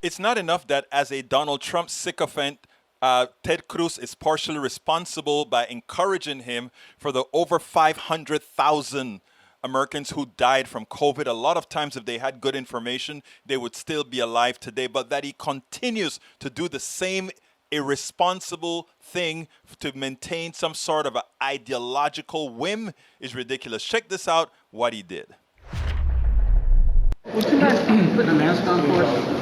It's not enough that as a Donald Trump sycophant, Ted Cruz is partially responsible by encouraging him for the over 500,000 Americans who died from COVID. A lot of times, if they had good information, they would still be alive today. But that he continues to do the same irresponsible thing to maintain some sort of an ideological whim is ridiculous. Check this out, what he did. Would you mind putting a mask on for us?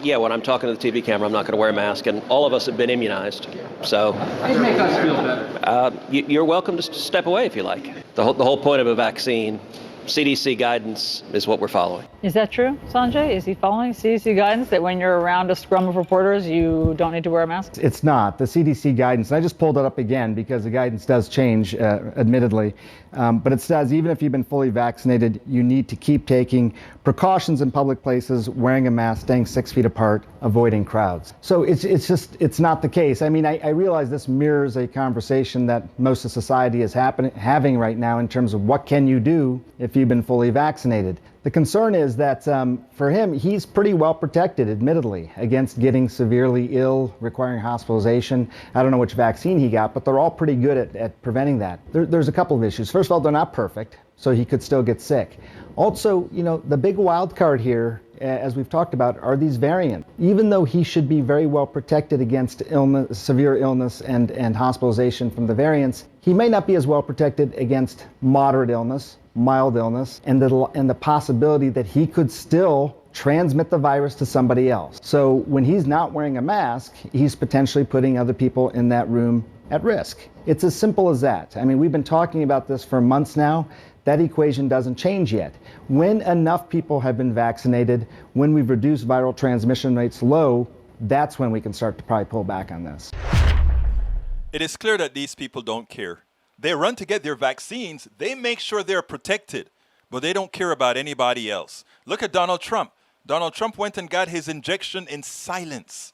Yeah, when I'm talking to the TV camera, I'm not going to wear a mask, and all of us have been immunized. So It'd make us feel better. you're welcome to step away if you like. The whole point of a vaccine, CDC guidance, is what we're following. Is that true, Sanjay? Is he following CDC guidance that when you're around a scrum of reporters, you don't need to wear a mask? It's not. The CDC guidance, and I just pulled it up again because the guidance does change, admittedly, but it says even if you've been fully vaccinated, you need to keep taking precautions in public places, wearing a mask, staying 6 feet apart, avoiding crowds. So it's not the case. I mean, I realize this mirrors a conversation that most of society is having right now in terms of what can you do if you've been fully vaccinated. The concern is that for him, he's pretty well protected, admittedly, against getting severely ill, requiring hospitalization. I don't know which vaccine he got, but they're all pretty good at preventing that. There's a couple of issues. First of all, they're not perfect, so he could still get sick. Also, the big wild card here, as we've talked about, are these variants. Even though he should be very well protected against illness, severe illness and hospitalization from the variants, he may not be as well protected against moderate illness, mild illness, and the possibility that he could still transmit the virus to somebody else. So when he's not wearing a mask, he's potentially putting other people in that room at risk. It's as simple as that. I mean, we've been talking about this for months now. That equation doesn't change yet. When enough people have been vaccinated, when we've reduced viral transmission rates low, that's when we can start to probably pull back on this. It is clear that these people don't care. They run to get their vaccines. They make sure they're protected, but they don't care about anybody else. Look at Donald Trump. Donald Trump went and got his injection in silence.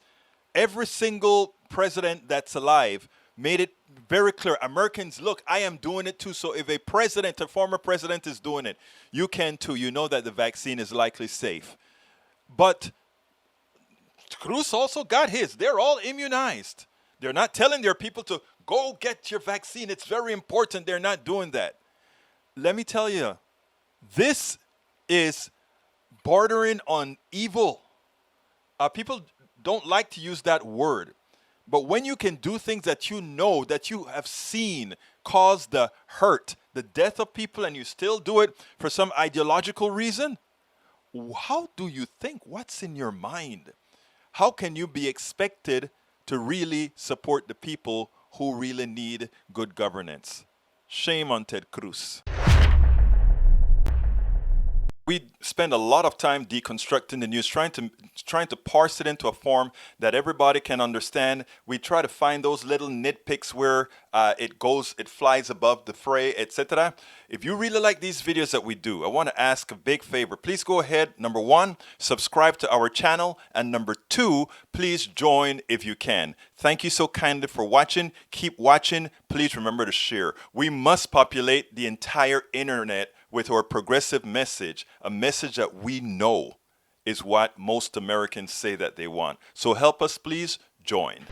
Every single president that's alive made it very clear. Americans, look, I am doing it too. So if a former president is doing it, you can too. You know that the vaccine is likely safe. But Cruz also got his. They're all immunized. They're not telling their people to go get your vaccine. It's very important. They're not doing that. Let me tell you, this is bordering on evil. People don't like to use that word. But when you can do things that you know, that you have seen cause the hurt, the death of people, and you still do it for some ideological reason, how do you think? What's in your mind? How can you be expected to really support the people who really need good governance? Shame on Ted Cruz. We spend a lot of time deconstructing the news, trying to parse it into a form that everybody can understand. We try to find those little nitpicks where it flies above the fray, etc. If you really like these videos that we do, I want to ask a big favor. Please go ahead. Number one, subscribe to our channel. And number two, please join if you can. Thank you so kindly for watching. Keep watching. Please remember to share. We must populate the entire internet with our progressive message, a message that we know is what most Americans say that they want. So help us, please join.